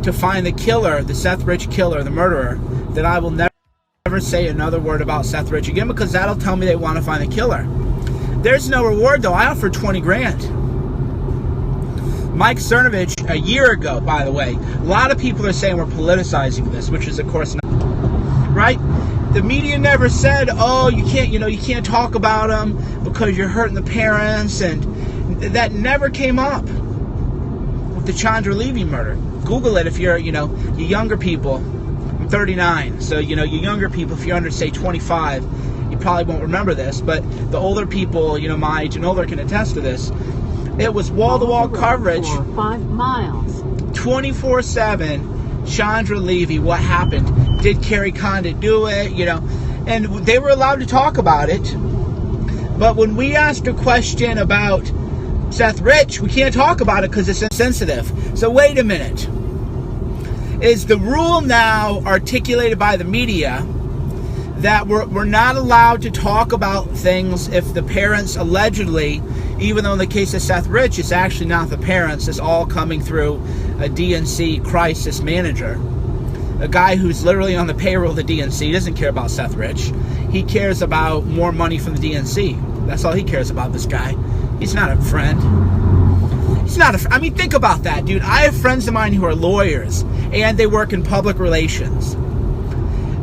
to find the killer, the Seth Rich killer, the murderer, then I will never say another word about Seth Rich again, because that'll tell me they want to find the killer. There's no reward, though. I offered 20 grand. Mike Cernovich, a year ago, by the way, a lot of people are saying we're politicizing this, which is, of course, not. Right? The media never said, oh, you can't talk about them because you're hurting the parents, and that never came up with the Chandra Levy murder. Google it if you're, you younger people. I'm 39, so, you younger people, if you're under, say, 25, you probably won't remember this, but the older people, my age and older can attest to this. It was wall-to-wall coverage, 5 miles, 24/7, Chandra Levy, what happened? Did Carrie Condit do it? And they were allowed to talk about it. But when we asked a question about Seth Rich, we can't talk about it because it's insensitive. So wait a minute. Is the rule now articulated by the media that we're not allowed to talk about things if the parents allegedly, even though in the case of Seth Rich, it's actually not the parents, it's all coming through a DNC crisis manager, a guy who's literally on the payroll of the DNC. He doesn't care about Seth Rich. He cares about more money from the DNC. That's all he cares about, this guy. He's not a friend. He's not a, I mean, think about that, dude. I have friends of mine who are lawyers, and they work in public relations.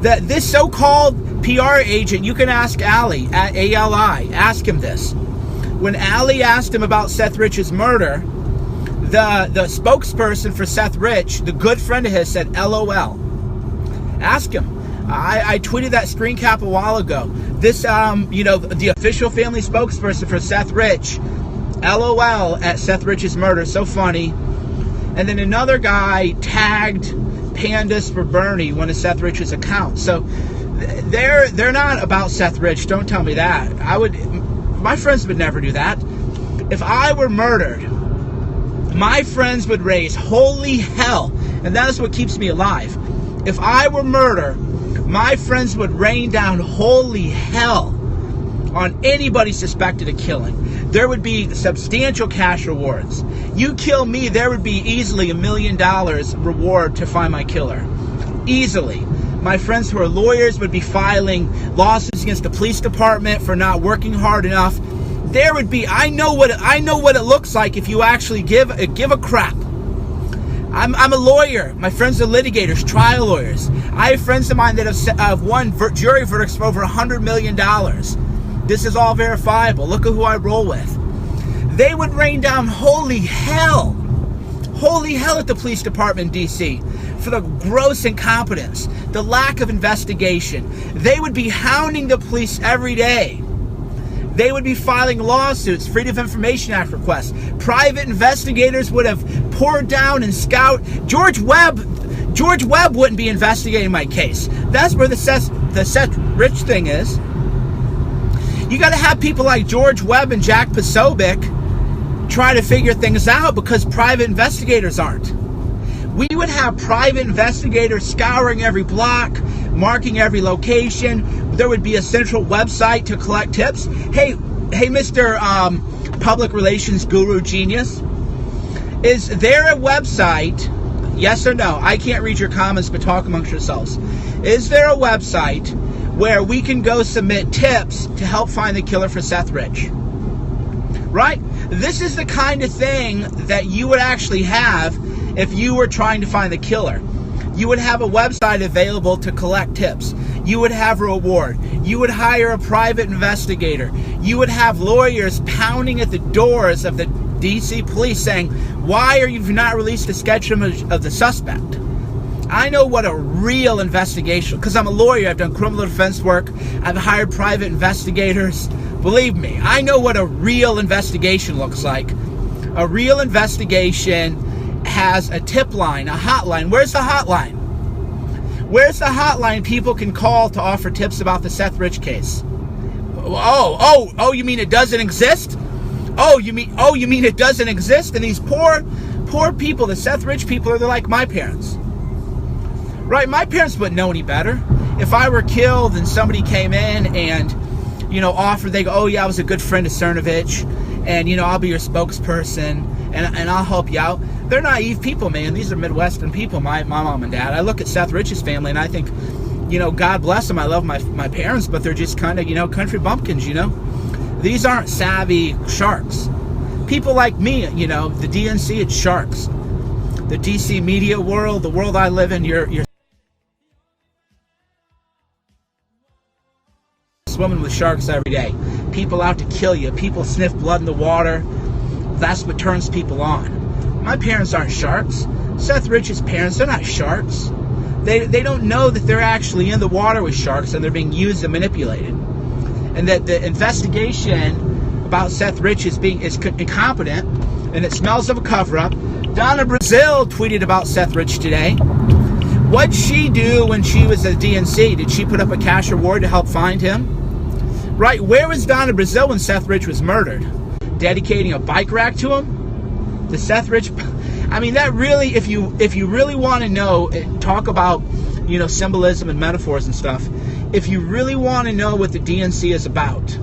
This so-called PR agent, you can ask Ali at ALI, ask him this. When Ali asked him about Seth Rich's murder, the spokesperson for Seth Rich, the good friend of his, said LOL. Ask him. I tweeted that screen cap a while ago. This, the official family spokesperson for Seth Rich, LOL at Seth Rich's murder. So funny. And then another guy tagged Pandas for Bernie, one of Seth Rich's accounts. So they're not about Seth Rich. Don't tell me that. My friends would never do that. If I were murdered, my friends would raise holy hell, and that is what keeps me alive. If I were murdered, my friends would rain down holy hell on anybody suspected of killing. There would be substantial cash rewards. You kill me, there would be easily $1 million reward to find my killer. Easily. My friends who are lawyers would be filing lawsuits against the police department for not working hard enough. There would be, I know what it looks like if you actually give a crap. I'm a lawyer. My friends are litigators, trial lawyers. I have friends of mine that have won jury verdicts for over $100 million. This is all verifiable. Look at who I roll with. They would rain down holy hell at the police department in DC for the gross incompetence, the lack of investigation. They would be hounding the police every day. They would be filing lawsuits, Freedom of Information Act requests. Private investigators would have poured down and scout. George Webb wouldn't be investigating my case. That's where the Seth Rich thing is. You got to have people like George Webb and Jack Posobiec try to figure things out because private investigators aren't. We would have private investigators scouring every block, marking every location. There would be a central website to collect tips. Hey, Mr. Public Relations Guru Genius, is there a website, yes or no? I can't read your comments, but talk amongst yourselves. Is there a website where we can go submit tips to help find the killer for Seth Rich? Right? This is the kind of thing that you would actually have if you were trying to find the killer. You would have a website available to collect tips. You would have a reward. You would hire a private investigator. You would have lawyers pounding at the doors of the DC police saying, why are you not released a sketch image of the suspect? I know what a real investigation, because I'm a lawyer, I've done criminal defense work, I've hired private investigators. Believe me, I know what a real investigation looks like. A real investigation has a tip line, a hotline. Where's the hotline? Where's the hotline people can call to offer tips about the Seth Rich case? Oh, you mean it doesn't exist? Oh, you mean it doesn't exist? And these poor people, the Seth Rich people, they're like my parents. Right? My parents wouldn't know any better. If I were killed and somebody came in and, offered, they go, oh yeah, I was a good friend of Cernovich, and, I'll be your spokesperson, and I'll help you out. they're naive people, man. These are Midwestern people, my mom and dad. I look at Seth Rich's family and I think, God bless them. I love my parents, but they're just kind of, country bumpkins, These aren't savvy sharks. People like me, the DNC, it's sharks. The DC media world, the world I live in, you're swimming with sharks every day. People out to kill you. People sniff blood in the water. That's what turns people on. My parents aren't sharks. Seth Rich's parents, they're not sharks. They don't know that they're actually in the water with sharks and they're being used and manipulated. And that the investigation about Seth Rich is incompetent and it smells of a cover-up. Donna Brazil tweeted about Seth Rich today. What'd she do when she was at DNC? Did she put up a cash reward to help find him? Right, where was Donna Brazil when Seth Rich was murdered? Dedicating a bike rack to him? The Seth Rich... I mean, that really, if you really want to know, talk about, symbolism and metaphors and stuff, if you really want to know what the DNC is about,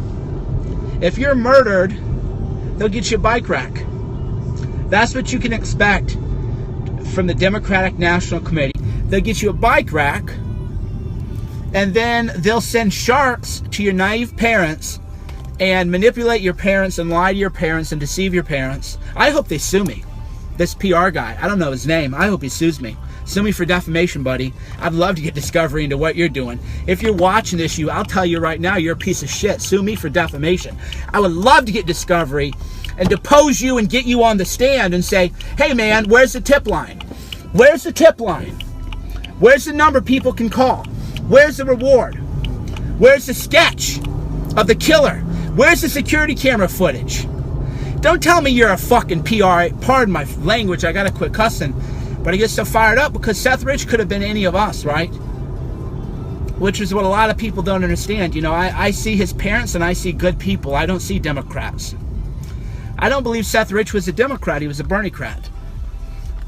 if you're murdered, they'll get you a bike rack. That's what you can expect from the Democratic National Committee. They'll get you a bike rack, and then they'll send sharks to your naive parents and manipulate your parents and lie to your parents and deceive your parents. I hope they sue me. This PR guy, I don't know his name. I hope he sues me. Sue me for defamation, buddy. I'd love to get discovery into what you're doing. If you're watching this, I'll tell you right now, you're a piece of shit. Sue me for defamation. I would love to get discovery and depose you and get you on the stand and say, hey man, where's the tip line? Where's the tip line? Where's the number people can call? Where's the reward? Where's the sketch of the killer? Where's the security camera footage? Don't tell me you're a fucking PR. Pardon my language, I gotta quit cussing. But I get so fired up because Seth Rich could have been any of us, right? Which is what a lot of people don't understand. I see his parents and I see good people. I don't see Democrats. I don't believe Seth Rich was a Democrat. He was a Bernie-crat.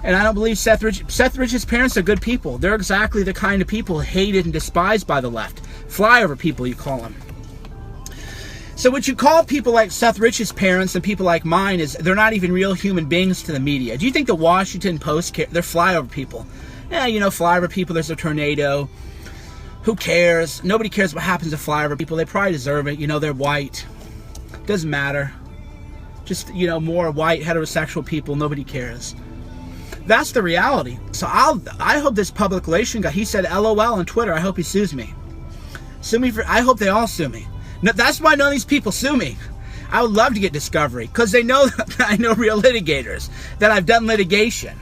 And I don't believe Seth Rich's parents are good people. They're exactly the kind of people hated and despised by the left. Flyover people, you call them. So what you call people like Seth Rich's parents and people like mine is they're not even real human beings to the media. Do you think the Washington Post care? They're flyover people. Yeah, flyover people, there's a tornado. Who cares? Nobody cares what happens to flyover people. They probably deserve it. They're white. Doesn't matter. Just, more white heterosexual people, nobody cares. That's the reality. So I hope this public relation guy, he said LOL on Twitter, I hope he sues me. Sue me I hope they all sue me. No, that's why none of these people sue me. I would love to get discovery because they know that I know real litigators, that I've done litigation.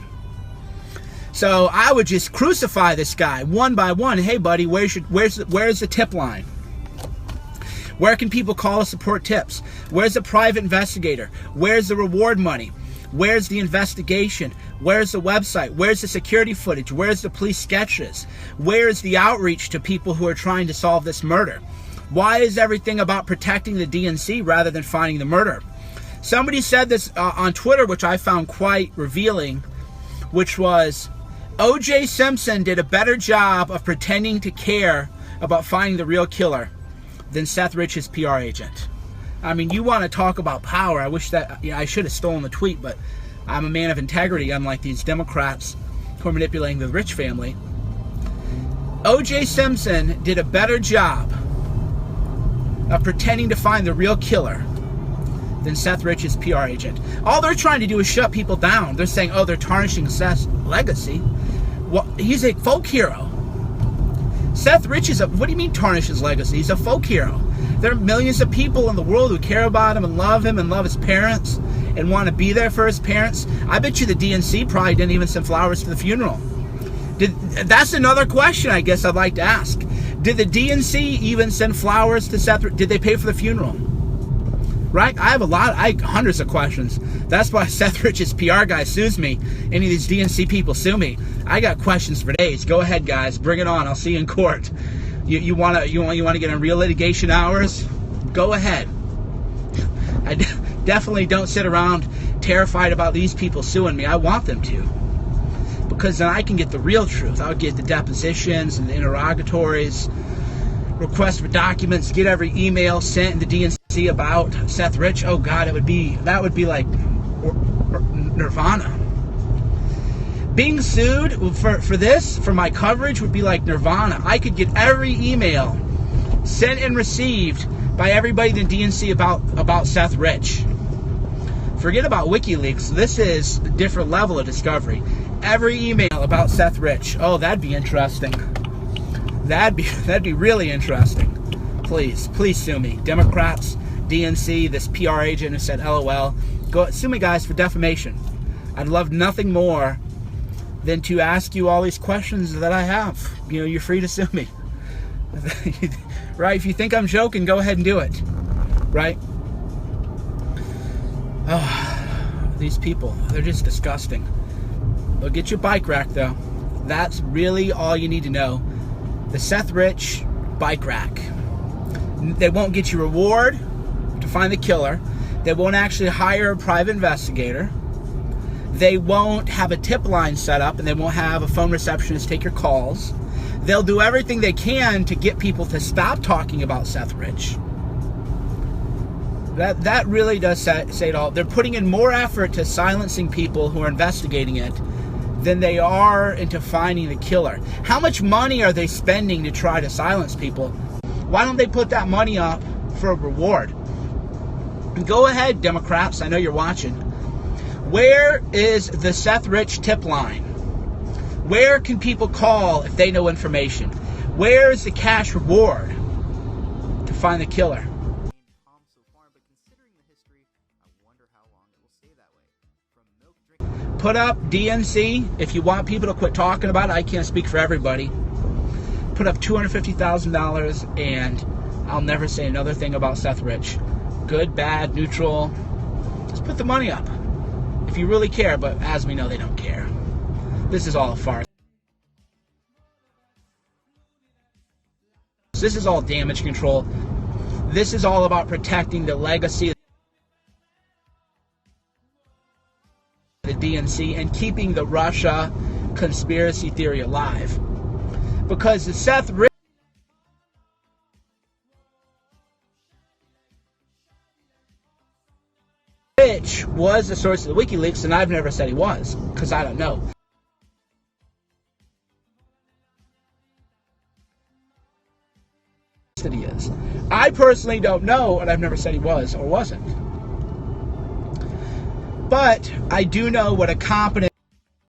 So I would just crucify this guy one by one. Hey, buddy, where's the tip line? Where can people call to support tips? Where's the private investigator? Where's the reward money? Where's the investigation? Where's the website? Where's the security footage? Where's the police sketches? Where's the outreach to people who are trying to solve this murder? Why is everything about protecting the DNC rather than finding the murderer? Somebody said this on Twitter, which I found quite revealing, which was, O.J. Simpson did a better job of pretending to care about finding the real killer than Seth Rich's PR agent. I mean, you want to talk about power. I wish that I should have stolen the tweet, but I'm a man of integrity, unlike these Democrats who are manipulating the Rich family. O.J. Simpson did a better job of pretending to find the real killer than Seth Rich's PR agent. All they're trying to do is shut people down. They're saying, oh, they're tarnishing Seth's legacy. Well, he's a folk hero. Seth Rich what do you mean tarnish his legacy? He's a folk hero. There are millions of people in the world who care about him and love his parents and want to be there for his parents. I bet you the DNC probably didn't even send flowers to the funeral. That's another question I guess I'd like to ask. Did the DNC even send flowers to Seth? Did they pay for the funeral? Right? I have hundreds of questions. That's why Seth Rich's PR guy sues me. Any of these DNC people sue me. I got questions for days. Go ahead, guys. Bring it on. I'll see you in court. You want to get in real litigation hours? Go ahead. I definitely don't sit around terrified about these people suing me. I want them to. Because then I can get the real truth. I'll get the depositions and the interrogatories, request for documents, get every email sent in the DNC about Seth Rich. Oh God, that would be like nirvana. being sued for this, for my coverage, would be like nirvana. I could get every email sent and received by everybody in the DNC about Seth Rich. Forget about WikiLeaks. This is a different level of discovery. Every email about Seth Rich. Oh, that'd be interesting. That'd be really interesting. Please sue me. Democrats, DNC, this PR agent who said LOL. Go sue me, guys, for defamation. I'd love nothing more than to ask you all these questions that I have. You're free to sue me. Right? If you think I'm joking, go ahead and do it. Right? Oh, these people, they're just disgusting. They'll get you a bike rack, though. That's really all you need to know. The Seth Rich bike rack. They won't get you a reward to find the killer. They won't actually hire a private investigator. They won't have a tip line set up, and they won't have a phone receptionist take your calls. They'll do everything they can to get people to stop talking about Seth Rich. That really does say it all. They're putting in more effort to silencing people who are investigating it than they are into finding the killer. How much money are they spending to try to silence people? Why don't they put that money up for a reward? Go ahead, Democrats. I know you're watching. Where is the Seth Rich tip line? Where can people call if they know information? Where is the cash reward to find the killer? Put up DNC if you want people to quit talking about it. I can't speak for everybody. Put up $250,000 and I'll never say another thing about Seth Rich. Good, bad, neutral. Just put the money up if you really care, but as we know, they don't care. This is all a farce. This is all damage control. This is all about protecting the legacy of the DNC and keeping the Russia conspiracy theory alive. Because the Seth Rich was the source of the WikiLeaks, and I've never said he was, because I don't know. That he is. I personally don't know, and I've never said he was or wasn't. But I do know what a competent